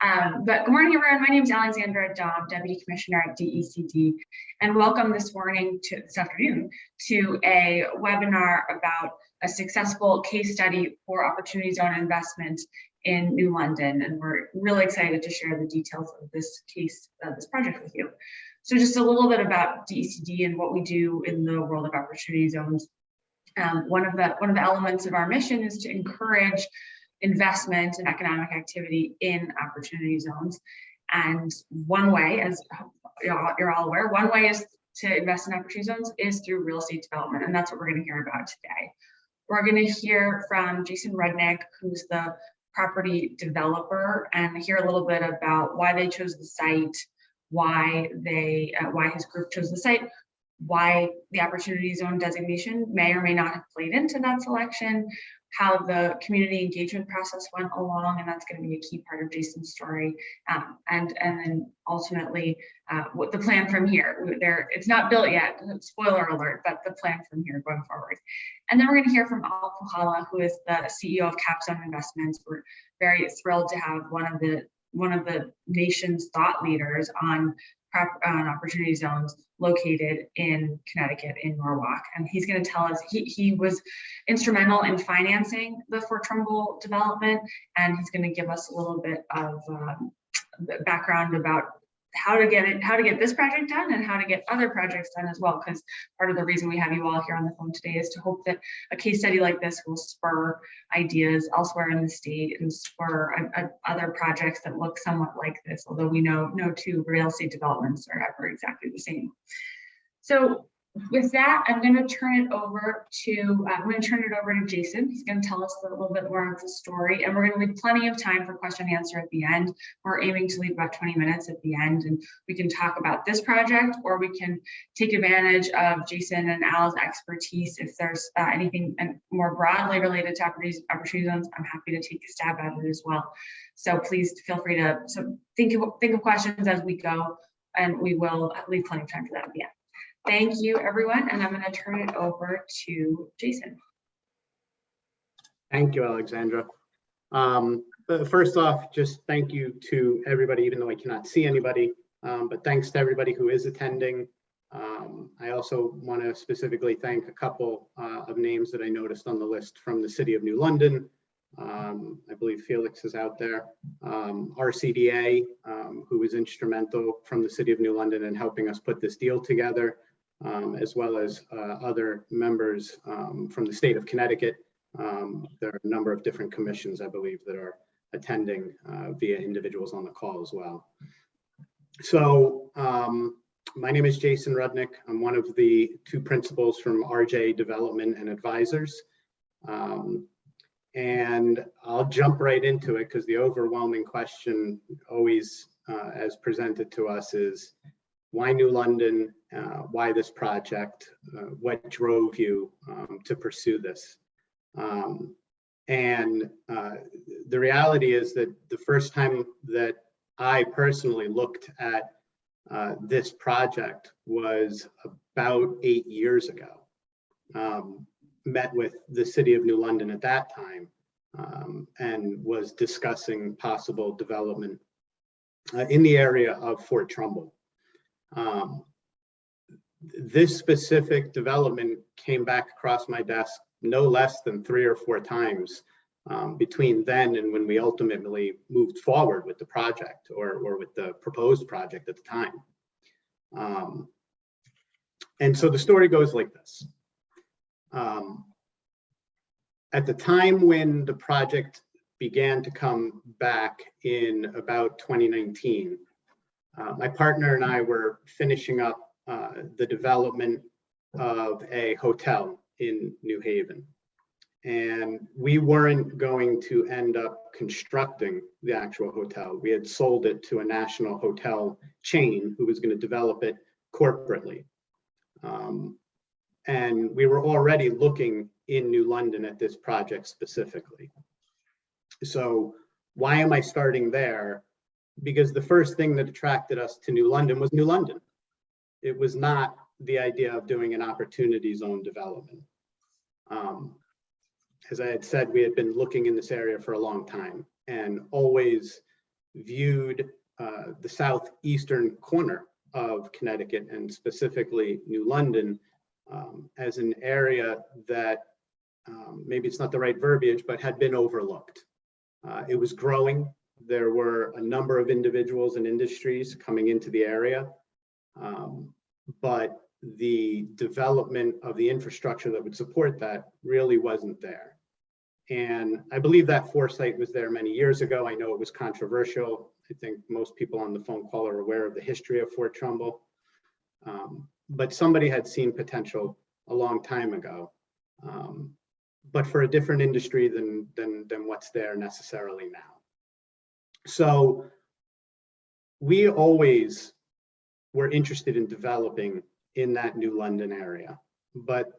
But good morning, everyone. My name is Alexandra Daub, Deputy Commissioner at DECD, and welcome this afternoon to a webinar about a successful case study for Opportunity Zone investment in New London. And we're really excited to share the details of this this project with you. So just a little bit about DECD and what we do in the world of Opportunity Zones. One of the elements of our mission is to encourage investment and economic activity in opportunity zones. And one way, as you're all aware, one way is to invest in opportunity zones is through real estate development. And that's what we're going to hear about today. We're going to hear from Jason Rudnick, who's the property developer, and hear a little bit about why they chose the site, why his group chose the site, why the opportunity zone designation may or may not have played into that selection, how the community engagement process went along, and that's going to be a key part of Jason's story, and then ultimately what the plan from here. It's not built yet, spoiler alert, but the plan from here going forward. And then we're going to hear from Al Puhala, who is the CEO of Capstone Investments. We're very thrilled to have one of the nation's thought leaders on opportunity zones located in Connecticut, in Norwalk. And he's going to tell us, he was instrumental in financing the Fort Trumbull development, and he's going to give us a little bit of background about how to get this project done and how to get other projects done as well, because part of the reason we have you all here on the phone today is to hope that a case study like this will spur ideas elsewhere in the state and spur other projects that look somewhat like this, although we know no two real estate developments are ever exactly the same. So with that, I'm going to turn it over to Jason. He's going to tell us a little bit more of the story, and we're going to leave plenty of time for question and answer at the end. We're aiming to leave about 20 minutes at the end, and we can talk about this project, or we can take advantage of Jason and Al's expertise. If there's anything more broadly related to opportunity zones, I'm happy to take a stab at it as well. So please feel free to think of questions as we go, and we will leave plenty of time for that at the end. Thank you, everyone, and I'm going to turn it over to Jason. Thank you, Alexandra. First off, just thank you to everybody, even though I cannot see anybody, but thanks to everybody who is attending. I also want to specifically thank a couple of names that I noticed on the list from the City of New London. I believe Felix is out there. RCDA, who was instrumental from the City of New London in helping us put this deal together, as well as other members from the state of Connecticut. There are a number of different commissions, I believe, that are attending via individuals on the call as well. So my name is Jason Rudnick. I'm one of the two principals from RJ Development and Advisors. And I'll jump right into it because the overwhelming question always as presented to us is, why New London? Why this project? What drove you to pursue this? And the reality is that the first time that I personally looked at this project was about 8 years ago. Met with the City of New London at that time and was discussing possible development in the area of Fort Trumbull. This specific development came back across my desk no less than 3 or 4 times between then and when we ultimately moved forward with the project or with the proposed project at the time. And so the story goes like this. At the time when the project began to come back in about 2019, my partner and I were finishing up the development of a hotel in New Haven. And we weren't going to end up constructing the actual hotel. We had sold it to a national hotel chain who was going to develop it corporately. And we were already looking in New London at this project specifically. So why am I starting there? Because the first thing that attracted us to New London was New London. It was not the idea of doing an opportunity zone development. As I had said, we had been looking in this area for a long time and always viewed the southeastern corner of Connecticut, and specifically New London, as an area that maybe it's not the right verbiage, but had been overlooked. It was growing. There were a number of individuals and industries coming into the area, but the development of the infrastructure that would support that really wasn't there. And I believe that foresight was there many years ago. I know it was controversial. I think most people on the phone call are aware of the history of Fort Trumbull. But somebody had seen potential a long time ago, but for a different industry than what's there necessarily now. So we always were interested in developing in that New London area, but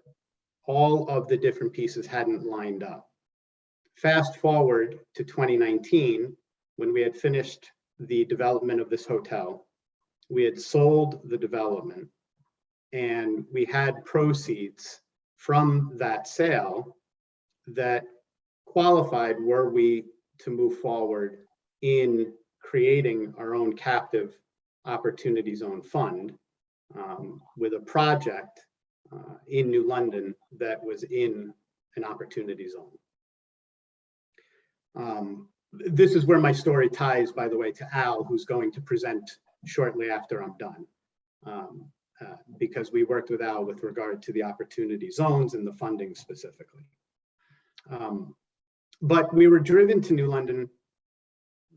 all of the different pieces hadn't lined up. Fast forward to 2019, when we had finished the development of this hotel, we had sold the development, and we had proceeds from that sale that qualified were we to move forward in creating our own captive opportunity zone fund with a project in New London that was in an opportunity zone. This is where my story ties, by the way, to Al, who's going to present shortly after I'm done, because we worked with Al with regard to the opportunity zones and the funding specifically. But we were driven to New London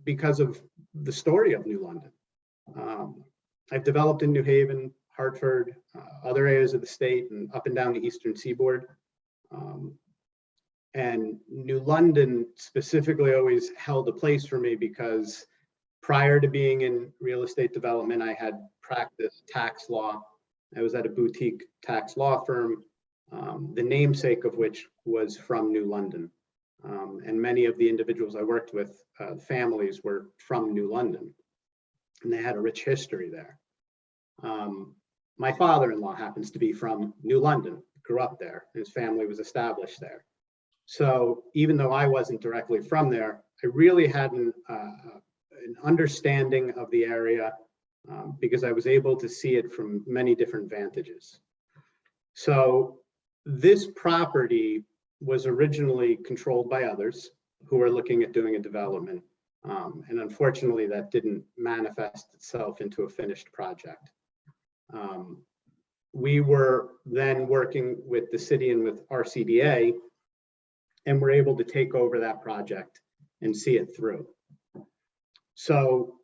because of the story of New London. I've developed in New Haven, Hartford, other areas of the state, and up and down the eastern seaboard. And New London specifically always held a place for me because prior to being in real estate development, I had practiced tax law. I was at a boutique tax law firm, the namesake of which was from New London. And many of the individuals I worked with, families were from New London, and they had a rich history there. My father-in-law happens to be from New London, grew up there. His family was established there. So even though I wasn't directly from there, I really had an understanding of the area because I was able to see it from many different vantages. So this property was originally controlled by others who were looking at doing a development. And unfortunately, that didn't manifest itself into a finished project. We were then working with the city and with RCDA, and were able to take over that project and see it through. So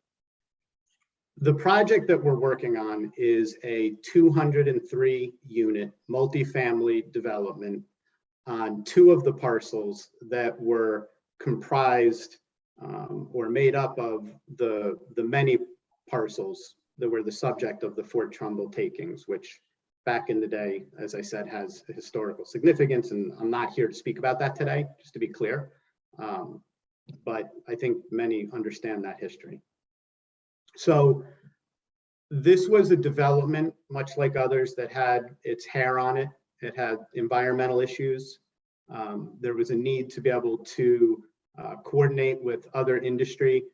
the project that we're working on is a 203 unit multifamily development on 2 of the parcels that were comprised or made up of the many parcels that were the subject of the Fort Trumbull takings, which back in the day, as I said, has a historical significance. And I'm not here to speak about that today, just to be clear. But I think many understand that history. So this was a development, much like others, that had its hair on it. It had environmental issues. There was a need to be able to coordinate with other industry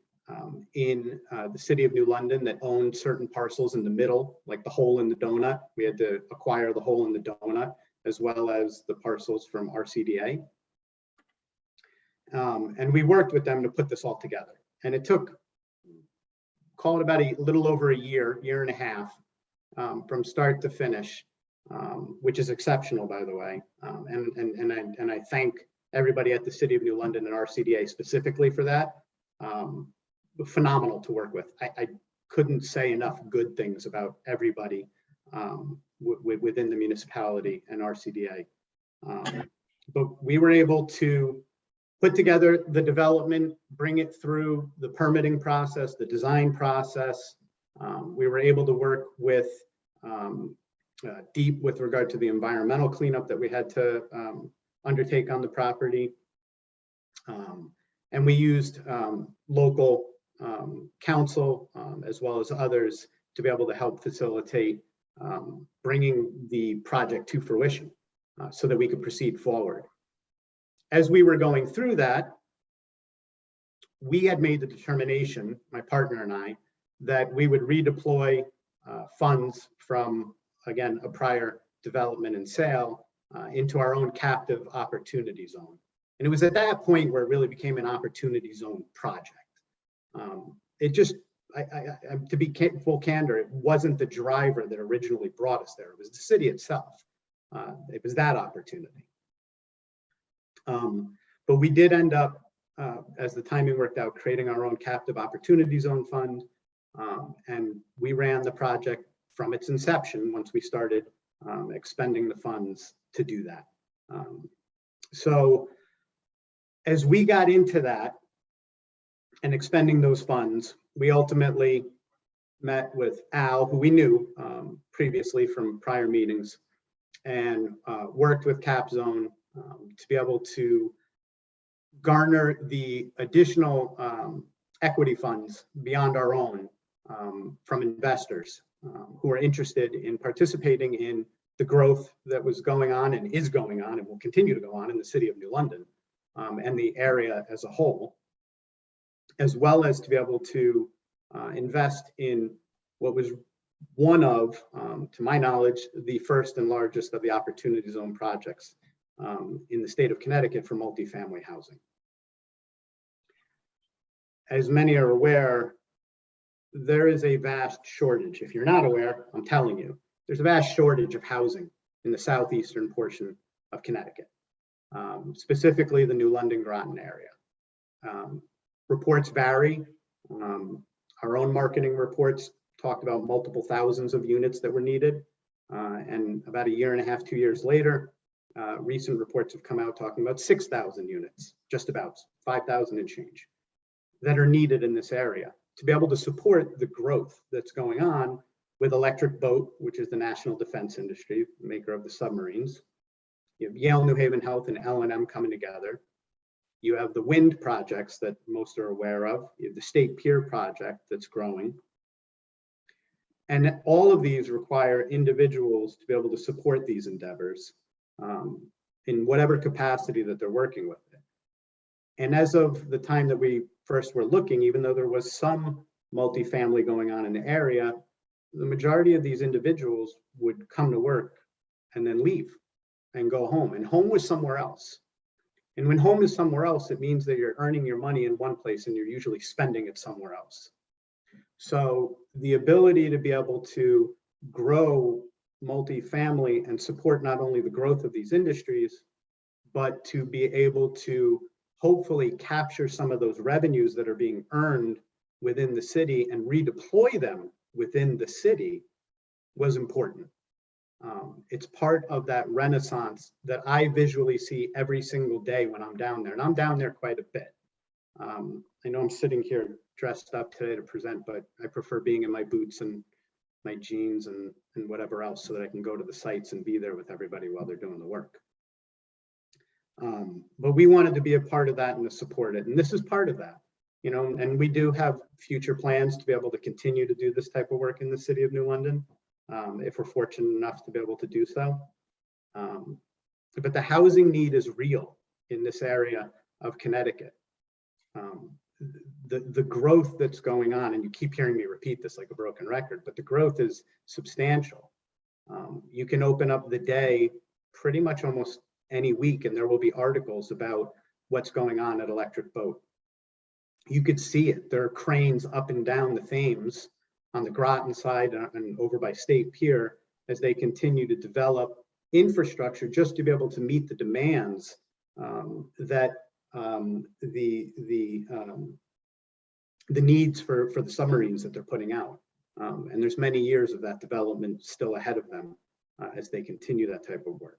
in the city of New London that owned certain parcels in the middle, like the hole in the donut. We had to acquire the hole in the donut, as well as the parcels from RCDA. And we worked with them to put this all together. And it took, call it about a little over a year, year and a half, from start to finish, which is exceptional, by the way. And I thank everybody at the City of New London and RCDA specifically for that. Phenomenal to work with. I couldn't say enough good things about everybody within the municipality and RCDA. But we were able to put together the development, bring it through the permitting process, the design process. We were able to work with deep with regard to the environmental cleanup that we had to undertake on the property. And we used local council as well as others to be able to help facilitate bringing the project to fruition so that we could proceed forward. As we were going through that, we had made the determination, my partner and I, that we would redeploy funds from, again, a prior development and sale into our own captive opportunity zone. And it was at that point where it really became an opportunity zone project. It just, to be full candor, it wasn't the driver that originally brought us there. It was the city itself. It was that opportunity. But we did end up, as the timing worked out, creating our own captive opportunity zone fund. And we ran the project from its inception once we started expending the funds to do that. So as we got into that and expending those funds, we ultimately met with Al, who we knew previously from prior meetings, and worked with CapZone to be able to garner the additional equity funds beyond our own from investors who are interested in participating in the growth that was going on and is going on and will continue to go on in the city of New London and the area as a whole, as well as to be able to invest in what was one of, to my knowledge, the first and largest of the opportunity zone projects in the state of Connecticut for multifamily housing. As many are aware, there is a vast shortage. If you're not aware, I'm telling you, there's a vast shortage of housing in the southeastern portion of Connecticut, specifically the New London Groton area. Reports vary. Our own marketing reports talked about multiple thousands of units that were needed. And about a year and a half, 2 years later, recent reports have come out talking about 6,000 units, just about 5,000 and change, that are needed in this area to be able to support the growth that's going on with Electric Boat, which is the national defense industry, maker of the submarines. You have Yale New Haven Health and L&M coming together. You have the wind projects that most are aware of. You have the State Pier project that's growing. And all of these require individuals to be able to support these endeavors in whatever capacity that they're working with it. And as of the time that we first were looking, even though there was some multifamily going on in the area, the majority of these individuals would come to work and then leave and go home. And home was somewhere else. And when home is somewhere else, it means that you're earning your money in one place and you're usually spending it somewhere else. So the ability to be able to grow multifamily and support not only the growth of these industries, but to be able to hopefully capture some of those revenues that are being earned within the city and redeploy them within the city was important. It's part of that renaissance that I visually see every single day when I'm down there, and I'm down there quite a bit. I know I'm sitting here dressed up today to present, but I prefer being in my boots and my jeans and whatever else so that I can go to the sites and be there with everybody while they're doing the work. But we wanted to be a part of that and to support it. And this is part of that, you know, and we do have future plans to be able to continue to do this type of work in the city of New London, if we're fortunate enough to be able to do so. But the housing need is real in this area of Connecticut. The growth that's going on, and you keep hearing me repeat this like a broken record, but the growth is substantial. You can open up the day pretty much almost any week and there will be articles about what's going on at Electric Boat. You could see it. There are cranes up and down the Thames on the Groton side and over by State Pier as they continue to develop infrastructure just to be able to meet the demands that the needs for the submarines that they're putting out. And there's many years of that development still ahead of them as they continue that type of work.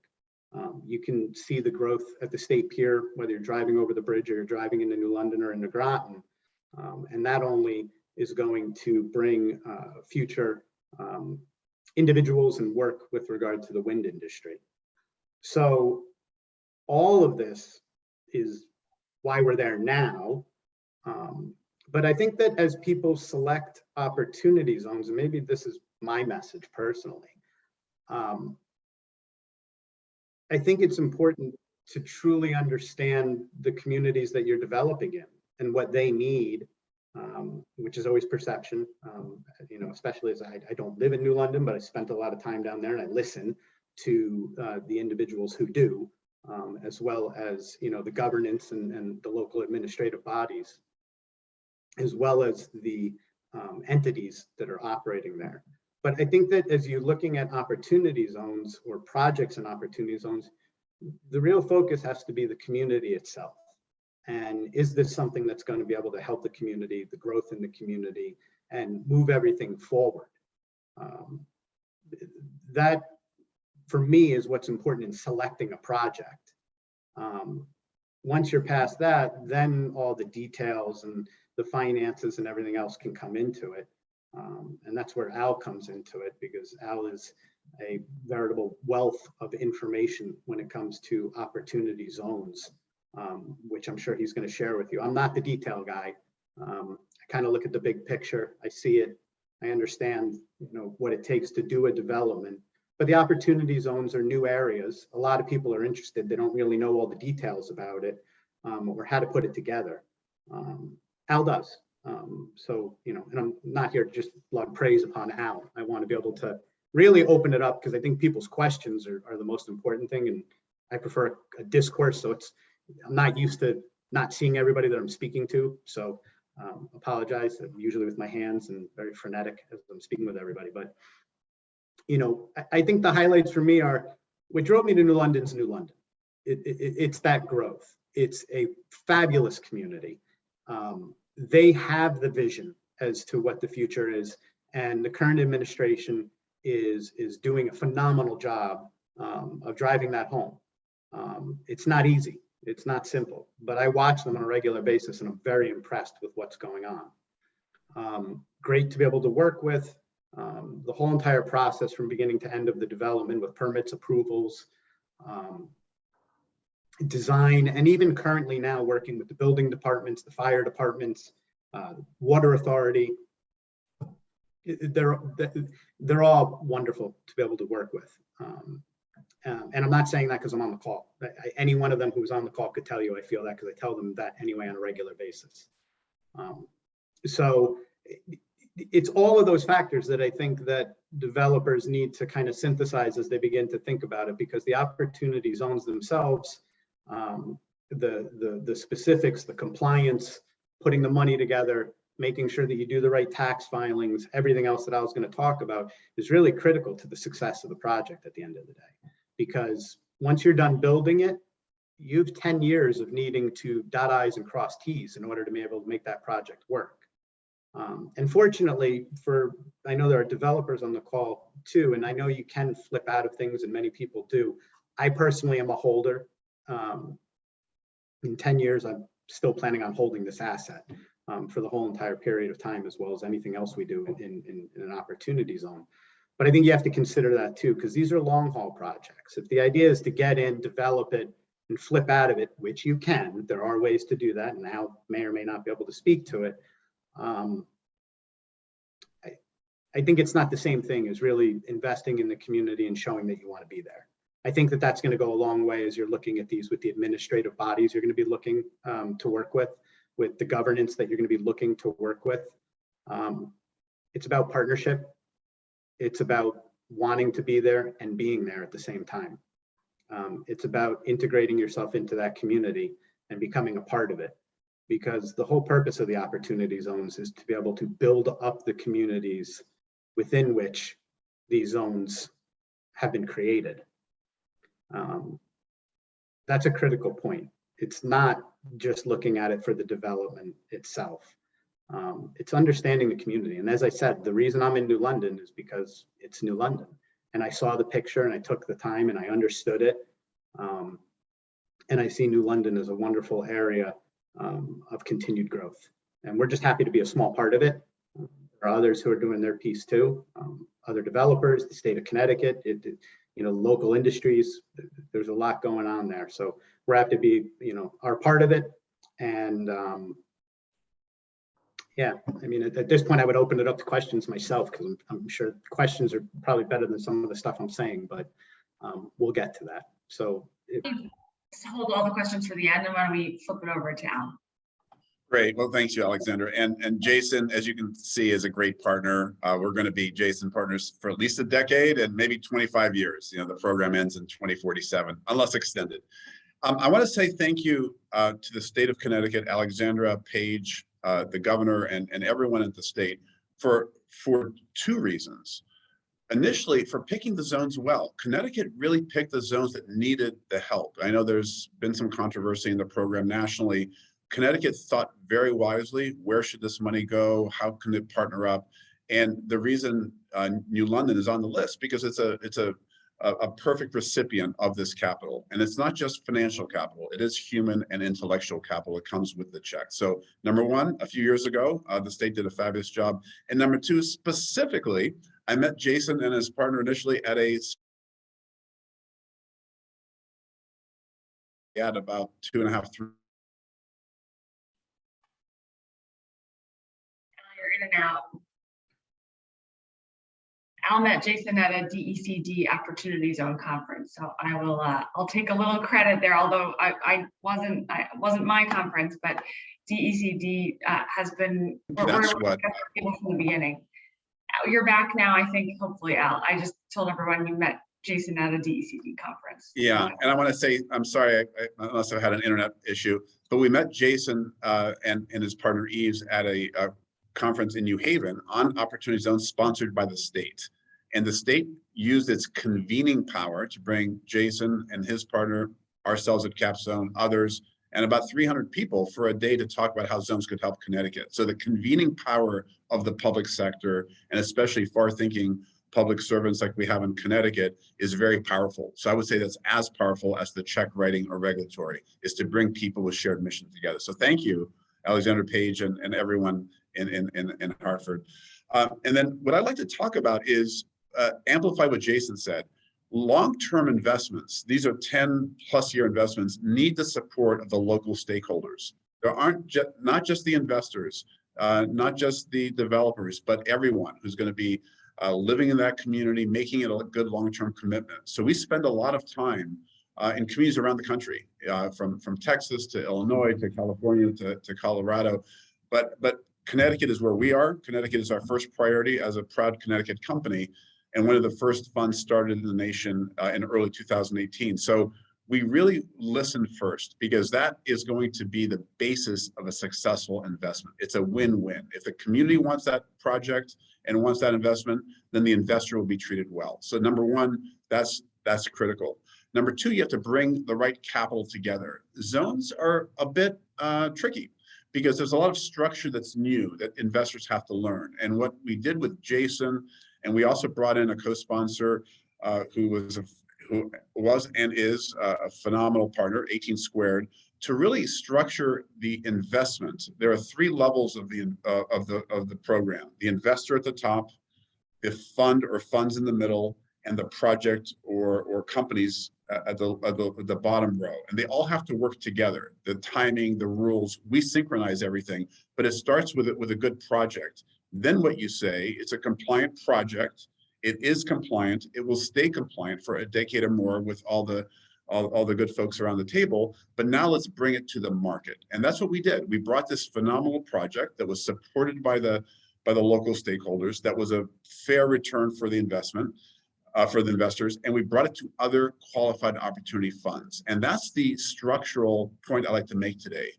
You can see the growth at the State Pier, whether you're driving over the bridge or you're driving into New London or into Groton. And that only is going to bring future individuals and work with regard to the wind industry. So all of this is why we're there now. But I think that as people select opportunity zones, and maybe this is my message personally, I think it's important to truly understand the communities that you're developing in. and what they need, which is always perception, especially as I don't live in New London, but I spent a lot of time down there and I listen to the individuals who do, as well as, the governance and the local administrative bodies, as well as the entities that are operating there. But I think that as you're looking at opportunity zones or projects in opportunity zones, the real focus has to be the community itself. And is this something that's going to be able to help the community, the growth in the community, and move everything forward? That, for me, is what's important in selecting a project. Once you're past that, then all the details and the finances and everything else can come into it. And that's where Al comes into it, because Al is a veritable wealth of information when it comes to opportunity zones, which I'm sure he's going to share with you. I'm not the detail guy. I kind of look at the big picture. I see it. I understand, what it takes to do a development. But the opportunity zones are new areas. A lot of people are interested. They don't really know all the details about it, or how to put it together. Al does. And I'm not here to just log praise upon Al. I want to be able to really open it up, because I think people's questions are the most important thing. And I prefer a discourse. So I'm not used to not seeing everybody that I'm speaking to. So apologize. I'm usually with my hands and very frenetic as I'm speaking with everybody. But, I think the highlights for me are what drove me to New London's New London. It's that growth. It's a fabulous community. They have the vision as to what the future is, and the current administration is doing a phenomenal job of driving that home. It's not easy. It's not simple, but I watch them on a regular basis and I'm very impressed with what's going on. Great to be able to work with the whole entire process from beginning to end of the development, with permits, approvals, design, and even currently now working with the building departments, the fire departments, water authority. They're all wonderful to be able to work with. And I'm not saying that because I'm on the call. Any one of them who's on the call could tell you I feel that, because I tell them that anyway on a regular basis. So it's all of those factors that I think that developers need to kind of synthesize as they begin to think about it, because the opportunity zones themselves, the specifics, the compliance, putting the money together, making sure that you do the right tax filings, everything else that I was going to talk about is really critical to the success of the project at the end of the day. Because once you're done building it, you have 10 years of needing to dot I's and cross T's in order to be able to make that project work. And fortunately, I know there are developers on the call too, and I know you can flip out of things, and many people do. I personally am a holder. In 10 years, I'm still planning on holding this asset for the whole entire period of time, as well as anything else we do in an opportunity zone. But I think you have to consider that too, because these are long haul projects. If the idea is to get in, develop it, and flip out of it, which you can, there are ways to do that, and Al may or may not be able to speak to it. I think it's not the same thing as really investing in the community and showing that you want to be there. I think that that's going to go a long way as you're looking at these with the administrative bodies you're going to be looking to work with the governance that you're going to be looking to work with. It's about partnership. It's about wanting to be there and being there at the same time. It's about integrating yourself into that community and becoming a part of it, because the whole purpose of the opportunity zones is to be able to build up the communities within which these zones have been created. That's a critical point. It's not just looking at it for the development itself. It's understanding the community. And as I said, the reason I'm in New London is because it's New London. And I saw the picture and I took the time and I understood it. And I see New London as a wonderful area of continued growth. And we're just happy to be a small part of it. There are others who are doing their piece too. Other developers, the state of Connecticut, local industries. There's a lot going on there. So we're happy to be, our part of it. And yeah, I mean, at this point, I would open it up to questions myself, because I'm sure questions are probably better than some of the stuff I'm saying, but we'll get to that. So hold all the questions for the end, and why don't we flip it over to Al? Great. Well, thanks you, Alexandra. And Jason, as you can see, is a great partner. We're going to be Jason partners for at least a decade and maybe 25 years. You know, the program ends in 2047, unless extended. I want to say thank you to the state of Connecticut, Alexandra, Page, the governor, and everyone at the state for two reasons. Initially, for picking the zones well. Connecticut really picked the zones that needed the help. I know there's been some controversy in the program nationally. Connecticut thought very wisely, where should this money go? How can it partner up? And the reason New London is on the list, because it's a perfect recipient of this capital. And it's not just financial capital, it is human and intellectual capital that comes with the check. So number one, a few years ago, the state did a fabulous job. And number two, specifically, I met Jason and his partner initially at about 2.5, 3. You're in and out. Al met Jason at a DECD Opportunity Zone conference, so I will. I'll take a little credit there, although I wasn't my conference, but DECD has been. That's what. From the beginning. You're back now, I think. Hopefully, Al. I just told everyone you met Jason at a DECD conference. Yeah, and I want to say I'm sorry, I must have had an internet issue, but we met Jason and his partner Eves at a conference in New Haven on Opportunity Zones sponsored by the state. And the state used its convening power to bring Jason and his partner, ourselves at Capstone, others, and about 300 people for a day to talk about how zones could help Connecticut. So the convening power of the public sector, and especially far-thinking public servants like we have in Connecticut, is very powerful. So I would say that's as powerful as the check writing or regulatory, is to bring people with shared mission together. So thank you, Alexandra, Page, and everyone in Hartford. And then what I'd like to talk about is amplify what Jason said. Long-term investments, these are 10+ year investments, need the support of the local stakeholders. There aren't not just the investors, not just the developers, but everyone who's going to be living in that community, making it a good long-term commitment. So we spend a lot of time in communities around the country, from Texas to Illinois to California to Colorado, but Connecticut is where we are. Connecticut is our first priority as a proud Connecticut company, and one of the first funds started in the nation in early 2018. So we really listen first, because that is going to be the basis of a successful investment. It's a win-win. If the community wants that project and wants that investment, then the investor will be treated well. So number one, that's critical. Number two, you have to bring the right capital together. Zones are a bit tricky, because there's a lot of structure that's new that investors have to learn. And what we did with Jason, and we also brought in a co-sponsor who was and is a phenomenal partner, 18 Squared, to really structure the investment. There are 3 levels of the program: the investor at the top, the fund or funds in the middle, and the project or companies at the bottom row. And they all have to work together. The timing, the rules, we synchronize everything, but it starts with a good project. Then what you say, it's a compliant project. It is compliant. It will stay compliant for a decade or more with all the good folks around the table. But now let's bring it to the market. And that's what we did. We brought this phenomenal project that was supported by the local stakeholders. That was a fair return for the investment. For the investors, and we brought it to other qualified opportunity funds. And that's the structural point I like to make today.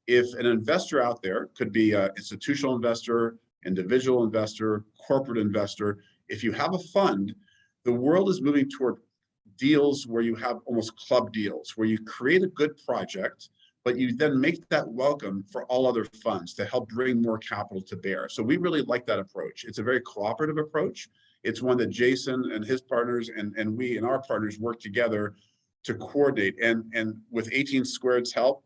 If an investor out there, could be an institutional investor, individual investor, corporate investor, if you have a fund, the world is moving toward deals where you have almost club deals, where you create a good project, but you then make that welcome for all other funds to help bring more capital to bear. So we really like that approach. It's a very cooperative approach. It's one that Jason and his partners and we and our partners work together to coordinate. And with 18 Squared's help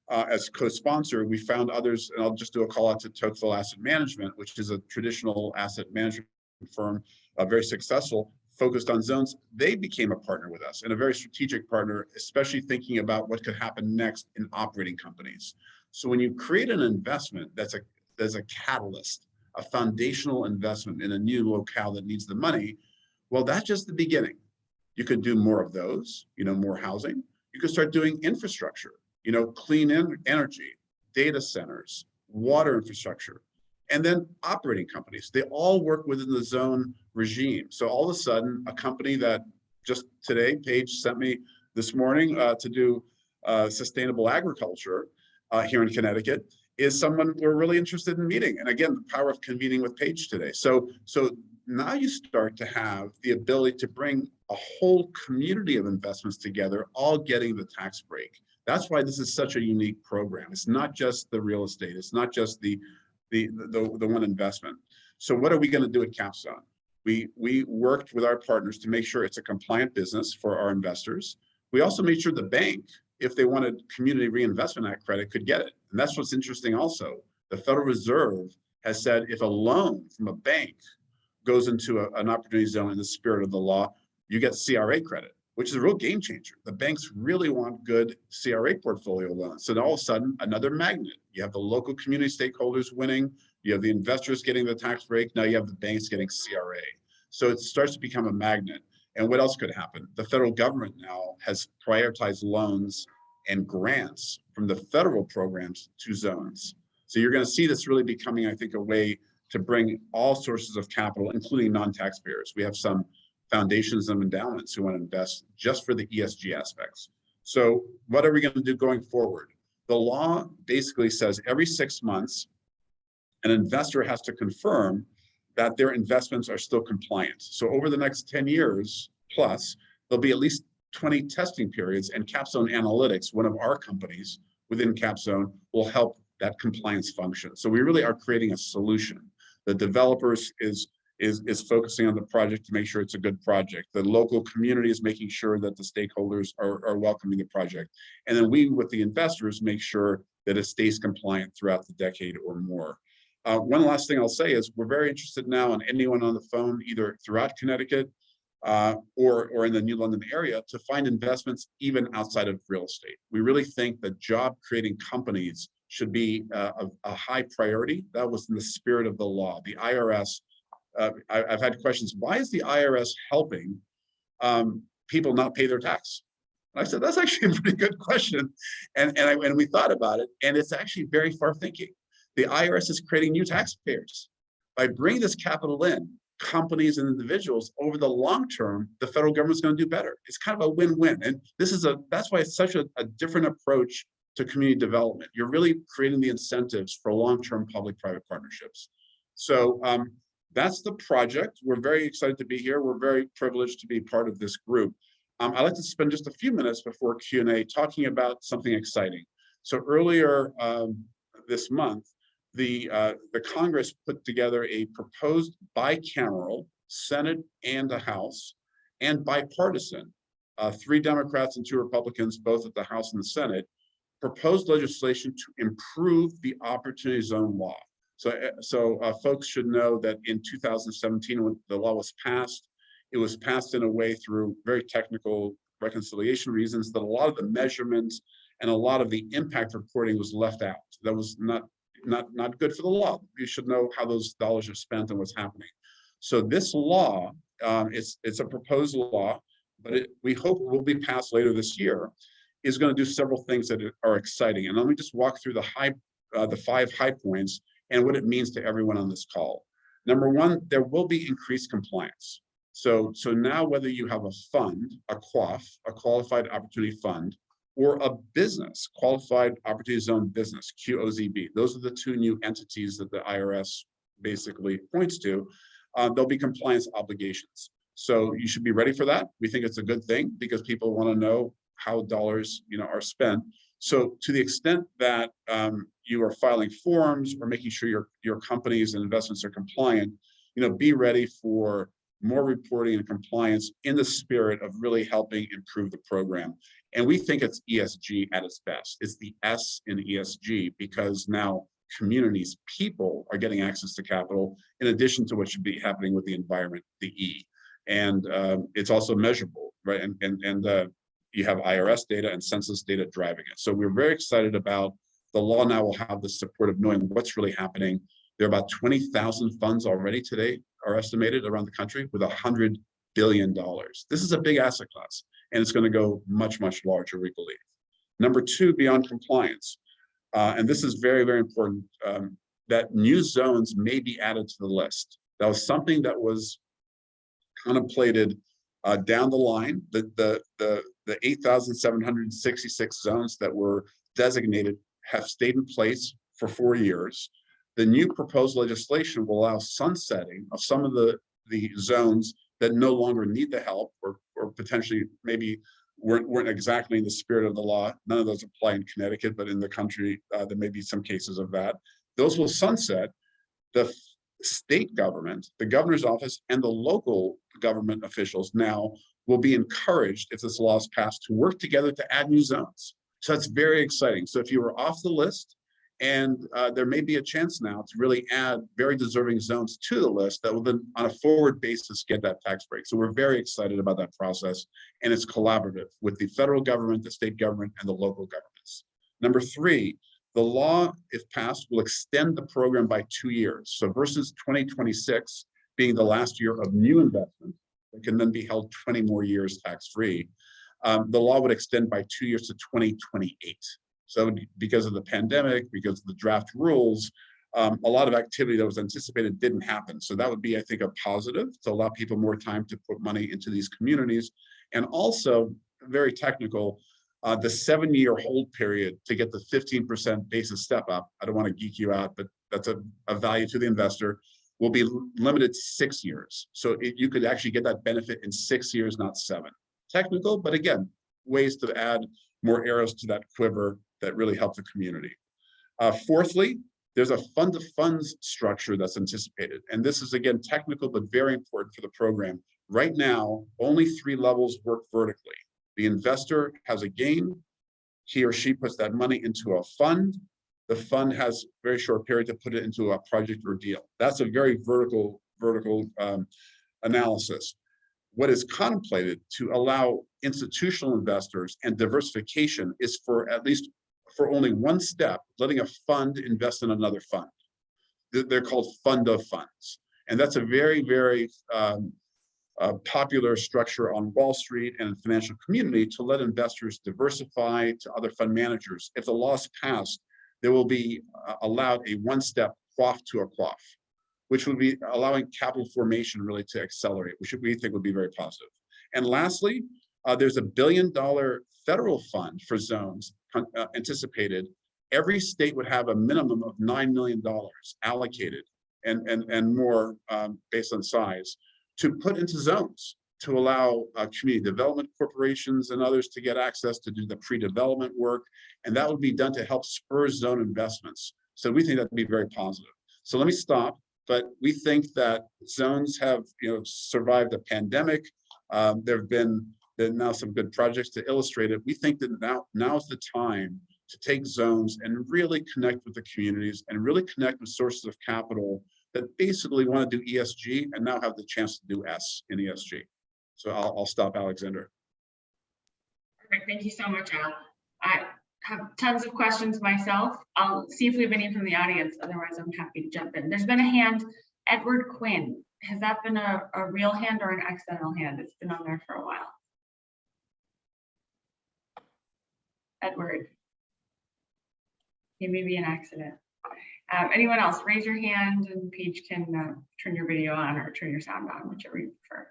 as co-sponsor, we found others, and I'll just do a call out to Tocqueville Asset Management, which is a traditional asset management firm, very successful, focused on zones. They became a partner with us, and a very strategic partner, especially thinking about what could happen next in operating companies. So when you create an investment that's a catalyst, a foundational investment in a new locale that needs the money, well, that's just the beginning. You could do more of those, more housing. You could start doing infrastructure, clean energy, data centers, water infrastructure, and then operating companies. They all work within the zone regime. So all of a sudden, a company that just today, Paige sent me this morning to do sustainable agriculture here in Connecticut, is someone we're really interested in meeting. And again, the power of convening with Paige today. So now you start to have the ability to bring a whole community of investments together, all getting the tax break. That's why this is such a unique program. It's not just the real estate. It's not just the one investment. So what are we going to do at Capstone? We worked with our partners to make sure it's a compliant business for our investors. We also made sure the bank, if they wanted Community Reinvestment Act credit, could get it. And that's what's interesting also. The Federal Reserve has said if a loan from a bank goes into an opportunity zone in the spirit of the law, you get CRA credit, which is a real game changer. The banks really want good CRA portfolio loans. So all of a sudden, another magnet. You have the local community stakeholders winning, you have the investors getting the tax break, now you have the banks getting CRA. So it starts to become a magnet. And what else could happen? The federal government now has prioritized loans and grants from the federal programs to zones. So you're going to see this really becoming, I think, a way to bring all sources of capital, including non-taxpayers. We have some foundations and endowments who want to invest just for the ESG aspects. So what are we going to do going forward? The law basically says every 6 months, an investor has to confirm that their investments are still compliant. So over the next 10 years plus, there'll be at least 20 testing periods, and Capstone Analytics, one of our companies within Capstone, will help that compliance function. So we really are creating a solution. The developers is focusing on the project to make sure it's a good project. The local community is making sure that the stakeholders are welcoming the project. And then we, with the investors, make sure that it stays compliant throughout the decade or more. One last thing I'll say is we're very interested now in anyone on the phone, either throughout Connecticut or in the New London area, to find investments even outside of real estate. We really think that job creating companies should be a high priority. That was in the spirit of the law. The IRS, I've had questions, why is the IRS helping people not pay their tax? And I said, that's actually a pretty good question. And we thought about it, and it's actually very far thinking. The IRS is creating new taxpayers. By bringing this capital in, companies and individuals, over the long term, the federal government's going to do better. It's kind of a win-win. And that's why it's such a different approach to community development. You're really creating the incentives for long-term public-private partnerships. So that's the project. We're very excited to be here. We're very privileged to be part of this group. I'd like to spend just a few minutes before Q&A talking about something exciting. So earlier this month, the Congress put together a proposed bicameral Senate and the House, and bipartisan, 3 Democrats and 2 Republicans, both at the House and the Senate, proposed legislation to improve the Opportunity Zone law. So folks should know that in 2017, when the law was passed, it was passed in a way through very technical reconciliation reasons that a lot of the measurements and a lot of the impact reporting was left out. That was not good for the law. You should know how those dollars are spent and what's happening. So this law, it's a proposed law, but we hope it will be passed later this year, is going to do several things that are exciting. And let me just walk through the 5 high points and what it means to everyone on this call. Number 1, there will be increased compliance. So now whether you have a fund, a QOF, a Qualified Opportunity Fund, or a business, Qualified Opportunity Zone Business, QOZB, those are the 2 new entities that the IRS basically points to, there'll be compliance obligations. So you should be ready for that. We think it's a good thing because people want to know how dollars are spent. So to the extent that you are filing forms or making sure your companies and investments are compliant, be ready for more reporting and compliance in the spirit of really helping improve the program. And we think it's ESG at its best. It's the S in ESG because now communities, people are getting access to capital in addition to what should be happening with the environment, the E. And it's also measurable, right? And you have IRS data and census data driving it. So we're very excited about the law. Now will have the support of knowing what's really happening. There are about 20,000 funds already today are estimated around the country with $100 billion. This is a big asset class, and it's going to go much, much larger, we believe. Number 2, beyond compliance, And this is very, very important, that new zones may be added to the list. That was something that was contemplated down the line. The 8,766 zones that were designated have stayed in place for 4 years. The new proposed legislation will allow sunsetting of some of the zones that no longer need the help, or potentially maybe weren't exactly in the spirit of the law. None of those apply in Connecticut, but in the country, there may be some cases of that. Those will sunset. The state government, the governor's office, and the local government officials now will be encouraged, if this law is passed, to work together to add new zones. So that's very exciting. So if you were off the list, and there may be a chance now to really add very deserving zones to the list that will then, on a forward basis, get that tax break. So we're very excited about that process, and it's collaborative with the federal government, the state government, and the local governments. Number 3, the law, if passed, will extend the program by 2 years. So versus 2026 being the last year of new investment, that can then be held 20 more years tax-free, the law would extend by 2 years to 2028. So because of the pandemic, because of the draft rules, a lot of activity that was anticipated didn't happen. So that would be, I think, a positive to allow people more time to put money into these communities. And also, very technical, the 7-year hold period to get the 15% basis step up. I don't want to geek you out, but that's a value to the investor, will be limited to 6 years. So you could actually get that benefit in 6 years, not 7. Technical, but again, ways to add more arrows to that quiver that really help the community. Fourthly, there's a fund of funds structure that's anticipated. And this is, again, technical, but very important for the program. Right now, only 3 levels work vertically. The investor has a gain. He or she puts that money into a fund. The fund has a very short period to put it into a project or deal. That's a very vertical analysis. What is contemplated to allow institutional investors and diversification is for at least for only one step, letting a fund invest in another fund. They're called fund of funds. And that's a very, very popular structure on Wall Street and the financial community to let investors diversify to other fund managers. If the law is passed, there will be allowed a one-step quaff to a quaff, which would be allowing capital formation really to accelerate, which we think would be very positive. And lastly, there's $1 billion federal fund for zones anticipated. Every state would have a minimum of $9 million allocated and more based on size to put into zones to allow community development corporations and others to get access to do the pre-development work. And that would be done to help spur zone investments. So we think that would be very positive. So let me stop. But we think that zones have, survived a pandemic. There have been now some good projects to illustrate it. We think that now's the time to take zones and really connect with the communities and really connect with sources of capital that basically want to do ESG and now have the chance to do S in ESG. So I'll stop, Alexander. Perfect. Thank you so much, Al. I have tons of questions myself. I'll see if we have any from the audience. Otherwise, I'm happy to jump in. There's been a hand, Edward Quinn. Has that been a real hand or an accidental hand? It's been on there for a while. Edward. It may be an accident. Anyone else? Raise your hand and Paige can turn your video on or turn your sound on, whichever you prefer.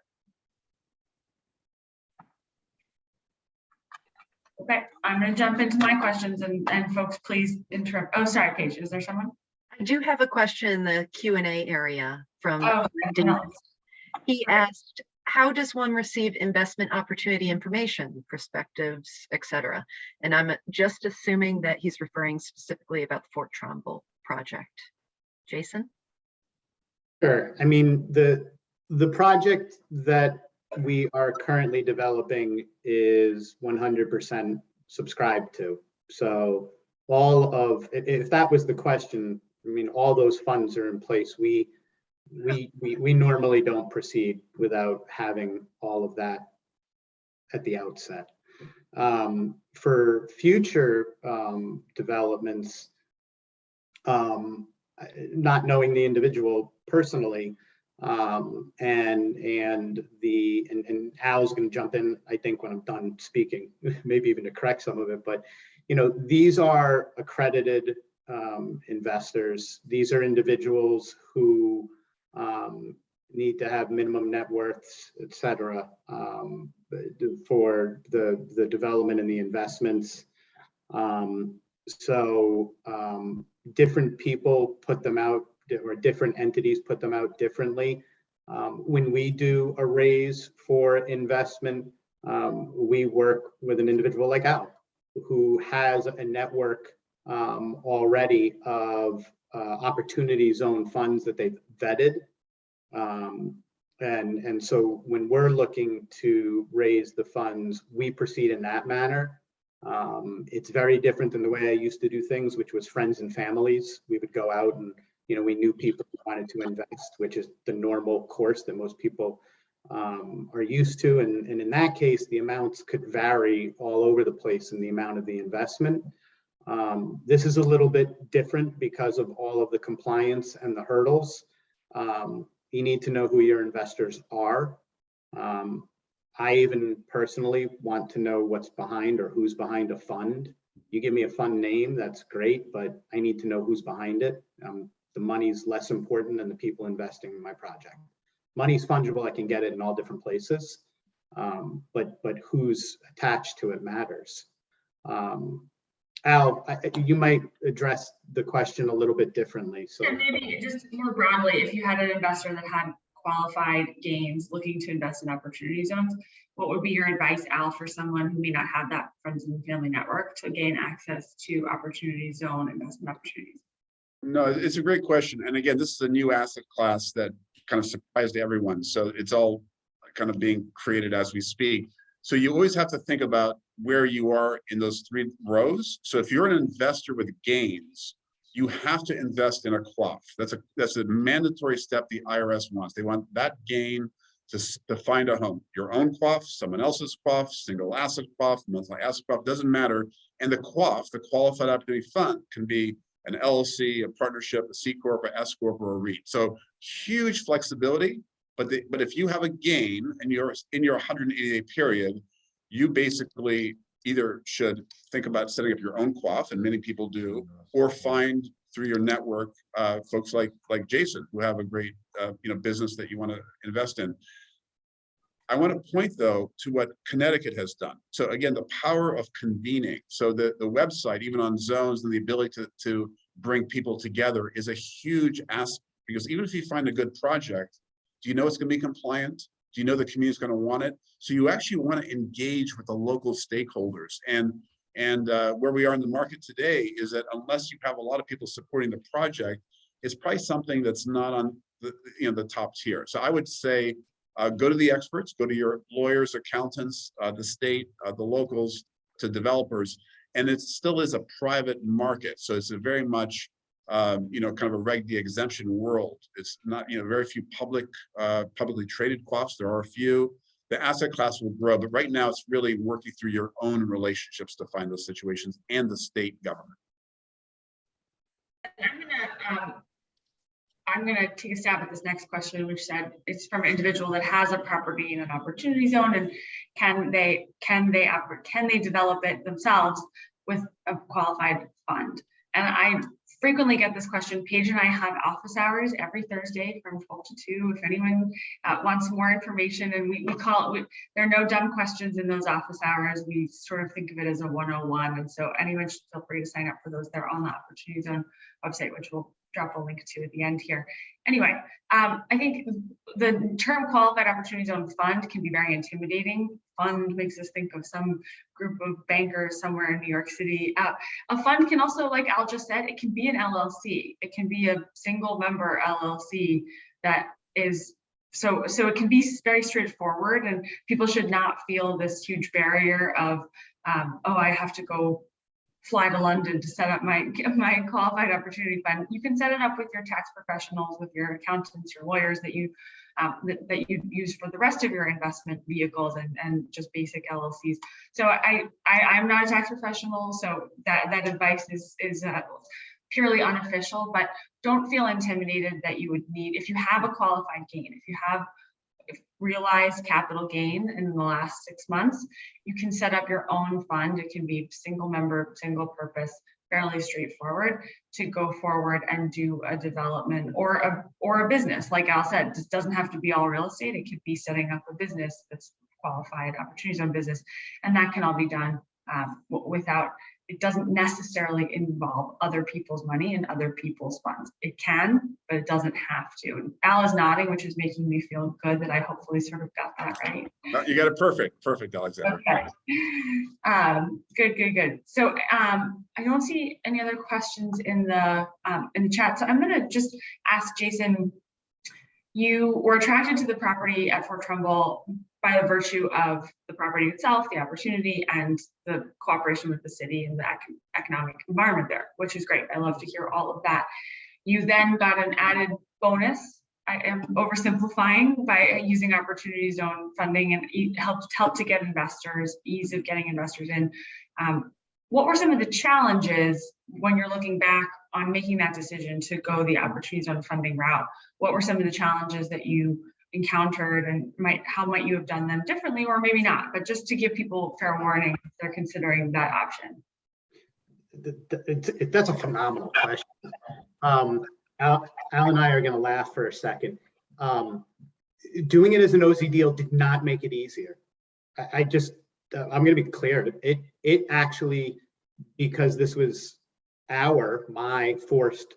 Okay, I'm going to jump into my questions and folks, please interrupt. Oh, sorry, Paige, is there someone? I do have a question in the Q&A area from no. He asked, how does one receive investment opportunity information, perspectives, etc.? And I'm just assuming that he's referring specifically about the Fort Trumbull project. Jason? Sure. I mean, the project that we are currently developing is 100% subscribed to. So all of, if that was the question, I mean, all those funds are in place. We normally don't proceed without having all of that at the outset. For future developments, not knowing the individual personally, and Al's going to jump in, I think, when I'm done speaking, maybe even to correct some of it, but these are accredited investors. These are individuals who need to have minimum net worths, et cetera, for the development and the investments. So different people put them out, or different entities put them out differently. When we do a raise for investment, we work with an individual like Al, who has a network already of opportunity zone funds that they've vetted. And so when we're looking to raise the funds, we proceed in that manner. It's very different than the way I used to do things, which was friends and families. We would go out and, we knew people who wanted to invest, which is the normal course that most people are used to. And in that case, the amounts could vary all over the place in the amount of the investment. This is a little bit different because of all of the compliance and the hurdles. You need to know who your investors are. I even personally want to know what's behind or who's behind a fund. You give me a fund name, that's great, but I need to know who's behind it. The money's less important than the people investing in my project. Money's fungible, I can get it in all different places, but who's attached to it matters. Al, you might address the question a little bit differently. So and maybe just more broadly, if you had an investor that had qualified gains looking to invest in opportunity zones, what would be your advice, Al, for someone who may not have that friends and family network to gain access to opportunity zone investment opportunities? No, it's a great question. And again, this is a new asset class that kind of surprised everyone. So it's all kind of being created as we speak. So you always have to think about where you are in those three rows. So if you're an investor with gains, you have to invest in a QOF. That's a mandatory step the IRS wants. They want that gain to find a home. Your own QOF, someone else's QOF, single asset QOF, multi-asset QOF, doesn't matter. And the QOF, the Qualified Opportunity Fund, can be an LLC, a partnership, a C Corp, a S Corp, or a REIT. So huge flexibility, but if you have a gain and you're in your 180-day period, you basically either should think about setting up your own QOF, and many people do, or find through your network folks like Jason, who have a great business that you want to invest in. I want to point, though, to what Connecticut has done. So again, the power of convening. So the website, even on zones, and the ability to bring people together is a huge aspect, because even if you find a good project, do you know it's going to be compliant? Do you know the community is going to want it? So you actually want to engage with the local stakeholders. And where we are in the market today is that unless you have a lot of people supporting the project, it's probably something that's not on the top tier. So I would say, go to the experts, go to your lawyers, accountants, the state, the locals, to developers, and it still is a private market. So it's a very much, kind of a Reg D exemption world. It's not, very few publicly traded QOFs. There are a few. The asset class will grow, but right now it's really working through your own relationships to find those situations and the state government. I'm gonna take a stab at this next question, which said it's from an individual that has a property in an opportunity zone, and can they develop it themselves with a qualified fund? And I frequently get this question. Paige and I have office hours every Thursday from 12 to 2. If anyone wants more information, and we call it, there are no dumb questions in those office hours. We sort of think of it as a 101. And so anyone should feel free to sign up for those. They're on the Opportunity Zone website, which we'll drop a link to at the end here. Anyway, I think the term Qualified Opportunity Zone Fund can be very intimidating. Fund makes us think of some group of bankers somewhere in New York City. A fund can also, like Al just said, it can be an LLC. It can be a single member LLC that is, so it can be very straightforward, and people should not feel this huge barrier of, oh, I have to go fly to London to set up my Qualified Opportunity Fund. You can set it up with your tax professionals, with your accountants, your lawyers that you use for the rest of your investment vehicles and just basic LLCs. So I'm not a tax professional, so that advice is purely unofficial. But don't feel intimidated that you would need, if you have a qualified gain, if you have realized capital gain in the last 6 months, you can set up your own fund. It can be single member, single purpose, fairly straightforward to go forward and do a development or a business. Like Al said, this doesn't have to be all real estate. It could be setting up a business that's qualified opportunities on business, and that can all be done without. It doesn't necessarily involve other people's money and other people's funds. It can, but it doesn't have to. And Al is nodding, which is making me feel good that I hopefully sort of got that right. You got it perfect, Alexander. Okay. Good. So I don't see any other questions in the chat. So I'm going to just ask Jason. You were attracted to the property at Fort Trumbull by the virtue of the property itself, the opportunity, and the cooperation with the city and the economic environment there, which is great. I love to hear all of that. You then got an added bonus. I am oversimplifying by using opportunity zone funding and help to get investors, ease of getting investors in. What were some of the challenges when you're looking back on making that decision to go the opportunity zone funding route? What were some of the challenges that you encountered, and how might you have done them differently, or maybe not? But just to give people fair warning if they're considering that option. That's a phenomenal question. Al and I are going to laugh for a second. Doing it as an OZ deal did not make it easier. I'm going to be clear. It actually, because this was my first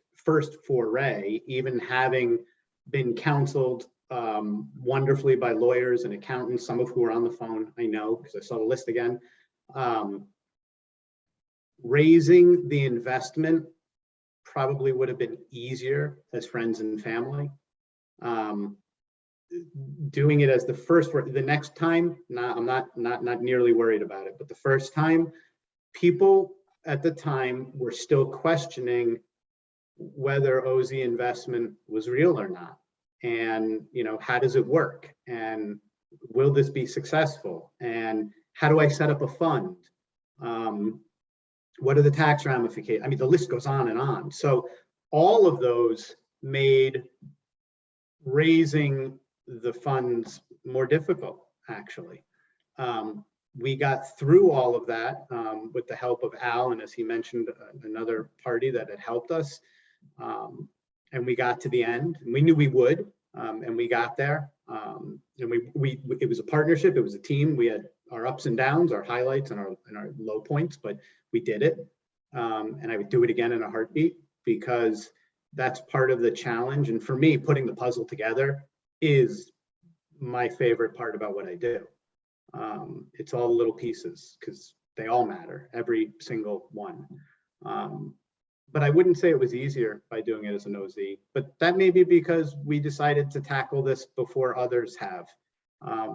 foray, even having been counseled wonderfully by lawyers and accountants, some of who are on the phone, I know, because I saw the list again. Raising the investment probably would have been easier as friends and family. Doing it as the next time, I'm not nearly worried about it, but the first time, people at the time were still questioning whether OZ investment was real or not. And, how does it work? And will this be successful? And how do I set up a fund? What are the tax ramifications? I mean, the list goes on and on. So all of those made raising the funds more difficult, actually. We got through all of that with the help of Al, and as he mentioned, another party that had helped us. And we got to the end, and we knew we would, and we got there. And it was a partnership, it was a team. We had our ups and downs, our highlights and our low points, but we did it. And I would do it again in a heartbeat, because that's part of the challenge. And for me, putting the puzzle together is my favorite part about what I do. It's all the little pieces, because they all matter, every single one. But I wouldn't say it was easier by doing it as an OZ, but that may be because we decided to tackle this before others have.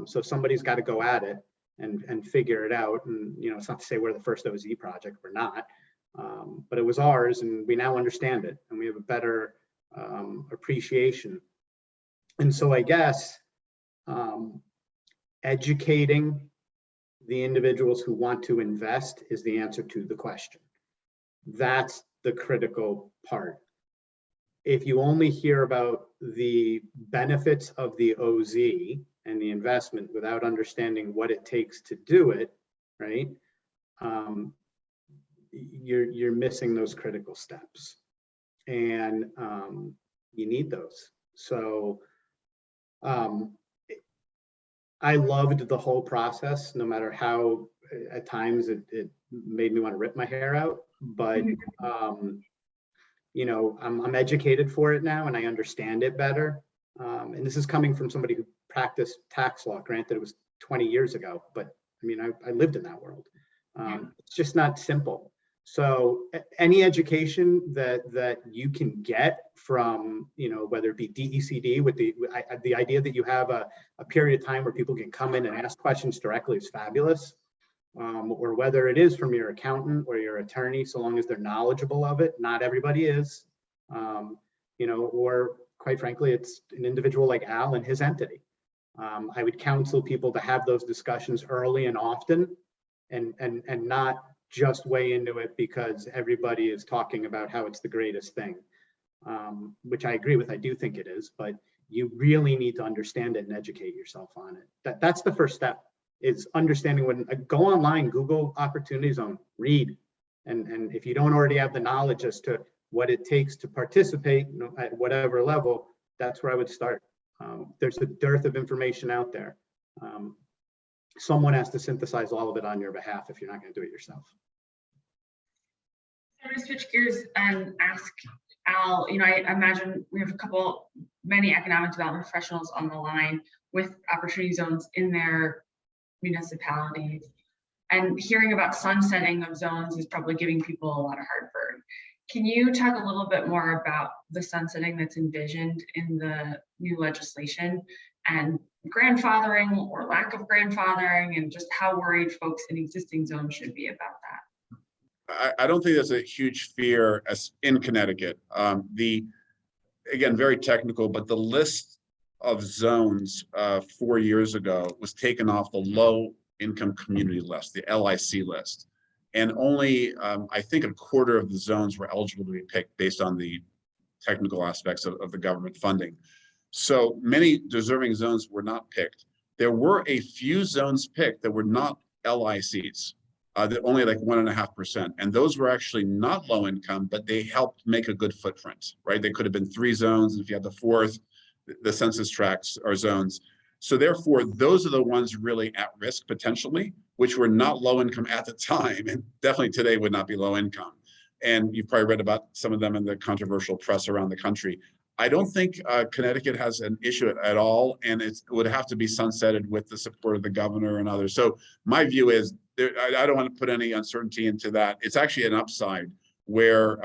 So somebody's got to go at it and figure it out. And, it's not to say we're the first OZ project, we're not, but it was ours, and we now understand it, and we have a better appreciation. And so I guess educating the individuals who want to invest is the answer to the question. That's the critical part. If you only hear about the benefits of the OZ and the investment without understanding what it takes to do it, right? You're missing those critical steps, and you need those. So I loved the whole process, no matter how at times it made me want to rip my hair out. But I'm educated for it now, and I understand it better. And this is coming from somebody who practiced tax law. Granted, it was 20 years ago, but I mean, I lived in that world. It's just not simple. So any education that you can get from, whether it be DECD with the idea that you have a period of time where people can come in and ask questions directly is fabulous. Or whether it is from your accountant or your attorney, so long as they're knowledgeable of it. Not everybody is, or quite frankly, it's an individual like Al and his entity. I would counsel people to have those discussions early and often, and not just weigh into it because everybody is talking about how it's the greatest thing, which I agree with. I do think it is, but you really need to understand it and educate yourself on it. That's the first step, is understanding. When go online, Google Opportunity Zone, read. And if you don't already have the knowledge as to what it takes to participate at whatever level, that's where I would start. There's a dearth of information out there. Someone has to synthesize all of it on your behalf if you're not going to do it yourself. I'm going to switch gears and ask Al, I imagine we have many economic development professionals on the line with opportunity zones in their municipalities. And hearing about sunsetting of zones is probably giving people a lot of heartburn. Can you talk a little bit more about the sunsetting that's envisioned in the new legislation, and grandfathering or lack of grandfathering, and just how worried folks in existing zones should be about that? I don't think there's a huge fear as in Connecticut. Again, very technical, but the list of zones 4 years ago was taken off the low income community list, the LIC list. And only, I think, a quarter of the zones were eligible to be picked based on the technical aspects of the government funding. So many deserving zones were not picked. There were a few zones picked that were not LICs, that only like 1.5%. And those were actually not low income, but they helped make a good footprint, right? They could have been 3 zones. And if you had the 4th, the census tracts are zones. So therefore, those are the ones really at risk potentially, which were not low income at the time, and definitely today would not be low income. And you've probably read about some of them in the controversial press around the country. I don't think Connecticut has an issue at all, and it would have to be sunsetted with the support of the governor and others. So my view is, I don't want to put any uncertainty into that. It's actually an upside where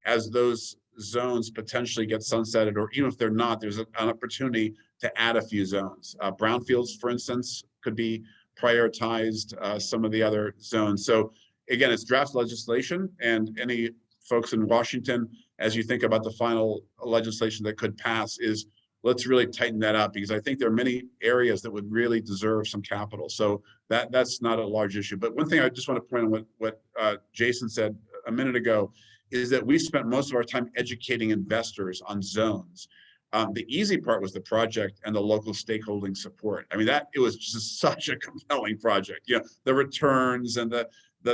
as those zones potentially get sunsetted, or even if they're not, there's an opportunity to add a few zones. Brownfields, for instance, could be prioritized, some of the other zones. So again, it's draft legislation, and any folks in Washington, as you think about the final legislation that could pass, is let's really tighten that up, because I think there are many areas that would really deserve some capital. So that's not a large issue. But one thing I just want to point on what Jason said a minute ago is that we spent most of our time educating investors on zones. The easy part was the project and the local stakeholding support. I mean, it was just such a compelling project. The returns and the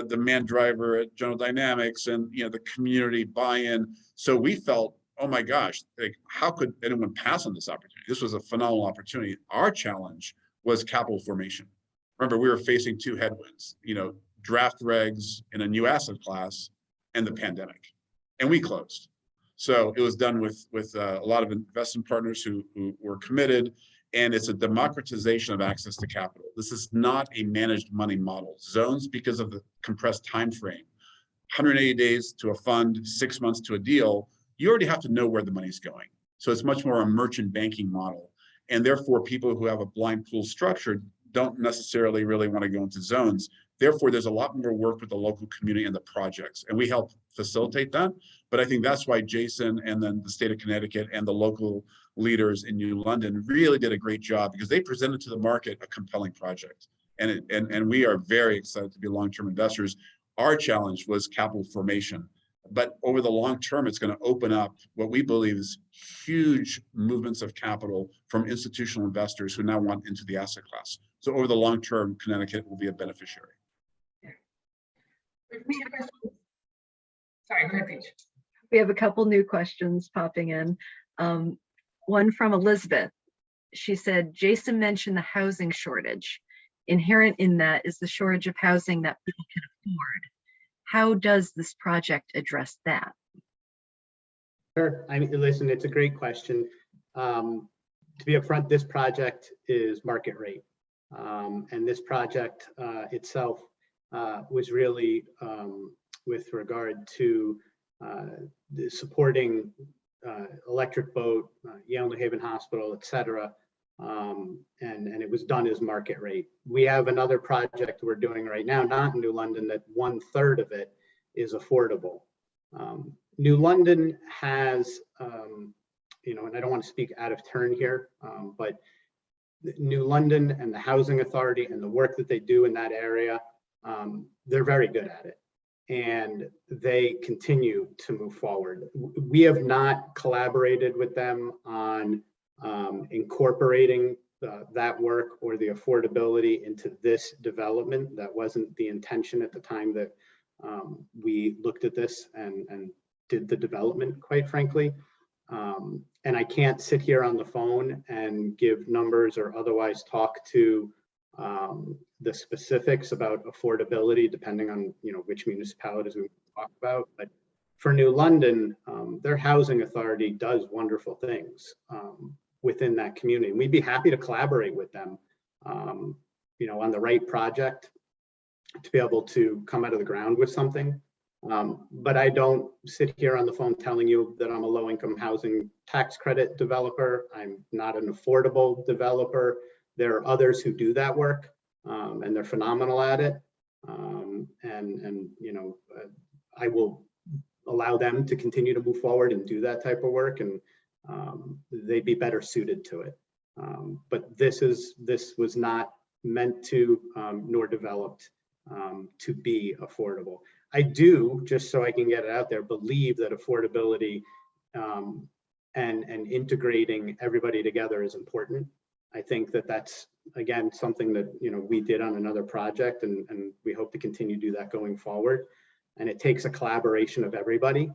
demand driver at General Dynamics, and the community buy-in. So we felt, oh my gosh, like, how could anyone pass on this opportunity? This was a phenomenal opportunity. Our challenge was capital formation. Remember, we were facing 2 headwinds, draft regs in a new asset class and the pandemic, and we closed. So it was done with a lot of investment partners who were committed, and it's a democratization of access to capital. This is not a managed money model. Zones, because of the compressed time frame, 180 days to a fund, 6 months to a deal, you already have to know where the money's going. So it's much more a merchant banking model. And therefore, people who have a blind pool structure don't necessarily really want to go into zones. Therefore, there's a lot more work with the local community and the projects, and we help facilitate that. But I think that's why Jason and then the state of Connecticut and the local leaders in New London really did a great job, because they presented to the market a compelling project. And we are very excited to be long-term investors. Our challenge was capital formation. But over the long term, it's going to open up what we believe is huge movements of capital from institutional investors who now want into the asset class. So over the long term, Connecticut will be a beneficiary. Sorry, go ahead, Paige. We have a couple new questions popping in. One from Elizabeth. She said, Jason mentioned the housing shortage. Inherent in that is the shortage of housing that people can afford. How does this project address that? Sure. I mean, listen, it's a great question. To be upfront, this project is market rate. And this project itself was really with regard to supporting Electric Boat, Yale New Haven Hospital, et cetera. And it was done as market rate. We have another project we're doing right now, not in New London, that 1/3 of it is affordable. New London has, and I don't want to speak out of turn here, but New London and the Housing Authority and the work that they do in that area, they're very good at it. And they continue to move forward. We have not collaborated with them on incorporating that work or the affordability into this development. That wasn't the intention at the time that we looked at this and did the development, quite frankly. And I can't sit here on the phone and give numbers or otherwise talk to the specifics about affordability, depending on which municipalities we talk about. But for New London, their housing authority does wonderful things within that community. And we'd be happy to collaborate with them, on the right project to be able to come out of the ground with something. But I don't sit here on the phone telling you that I'm a low-income housing tax credit developer. I'm not an affordable developer. There are others who do that work, and they're phenomenal at it. I will allow them to continue to move forward and do that type of work, and they'd be better suited to it. But this was not meant to, nor developed to be affordable. I do, just so I can get it out there, believe that affordability and integrating everybody together is important. I think that that's, again, something that we did on another project, and we hope to continue to do that going forward. And it takes a collaboration of everybody,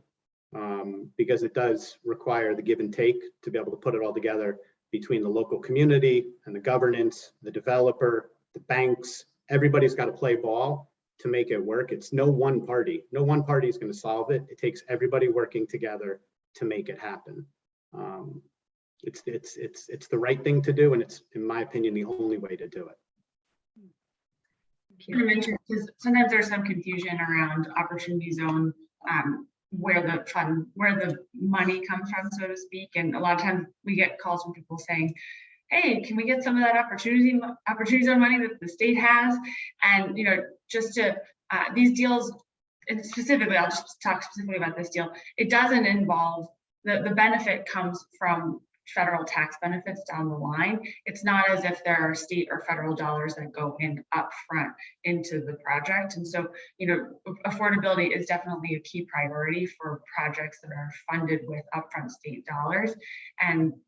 because it does require the give and take to be able to put it all together between the local community and the governance, the developer, the banks. Everybody's got to play ball to make it work. It's no one party. No one party is going to solve it. It takes everybody working together to make it happen. It's the right thing to do, and it's, in my opinion, the only way to do it. You mentioned, because sometimes there's some confusion around opportunity zone, where the money comes from, so to speak. And a lot of times we get calls from people saying, hey, can we get some of that opportunity zone money that the state has? And just to these deals, and specifically, I'll just talk specifically about this deal. It doesn't involve the benefit comes from federal tax benefits down the line. It's not as if there are state or federal dollars that go in upfront into the project. And so, affordability is definitely a key priority for projects that are funded with upfront state dollars.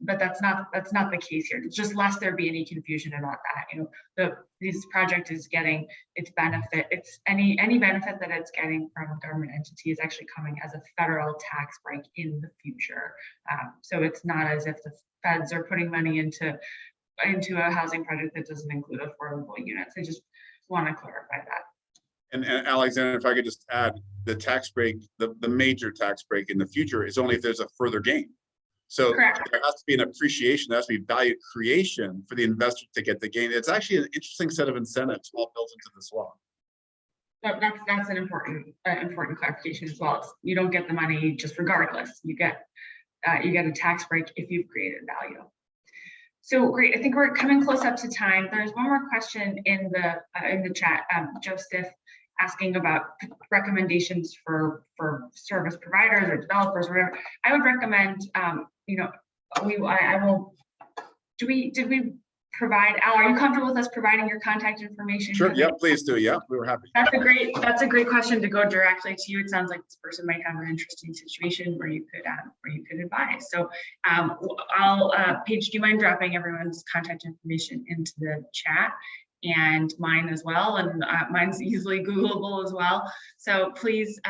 But that's not the case here. It's just lest there be any confusion about that. This project is getting its benefit. It's any benefit that it's getting from a government entity is actually coming as a federal tax break in the future. So it's not as if the feds are putting money into a housing project that doesn't include affordable units. I just want to clarify that. And Alexander, if I could just add, the tax break, the major tax break in the future is only if there's a further gain. So Correct. There has to be an appreciation, there has to be value creation for the investor to get the gain. It's actually an interesting set of incentives all built into this law. That's an important clarification as well. You don't get the money just regardless. You get a tax break if you've created value. So great. I think we're coming close up to time. There's one more question in the chat. Joseph asking about recommendations for service providers or developers, or whatever. I would recommend, did we provide, Al, are you comfortable with us providing your contact information? Sure, yeah, please do. Yeah, we were happy. That's a great question to go directly to you. It sounds like this person might have an interesting situation where you could advise. So Paige, do you mind dropping everyone's contact information into the chat? And mine as well, and mine's easily Googleable as well. So please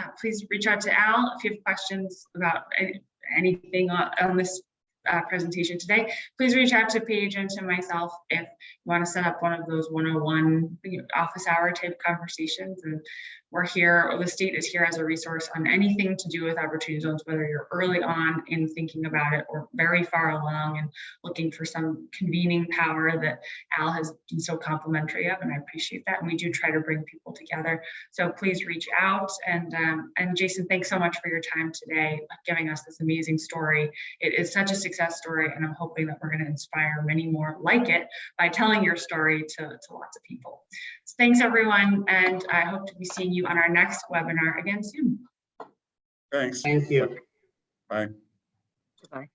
reach out to Al if you have questions about anything on this presentation today. Please reach out to Paige and to myself if you want to set up one of those 101 office hour type conversations. And we're here, or the state is here as a resource on anything to do with opportunity zones, whether you're early on in thinking about it or very far along and looking for some convening power that Al has been so complimentary of, and I appreciate that. And we do try to bring people together. So please reach out. And Jason, thanks so much for your time today, giving us this amazing story. It is such a success story, and I'm hoping that we're going to inspire many more like it by telling your story to lots of people. So thanks everyone, and I hope to be seeing you on our next webinar again soon. Thanks. Thank you. Bye. Bye.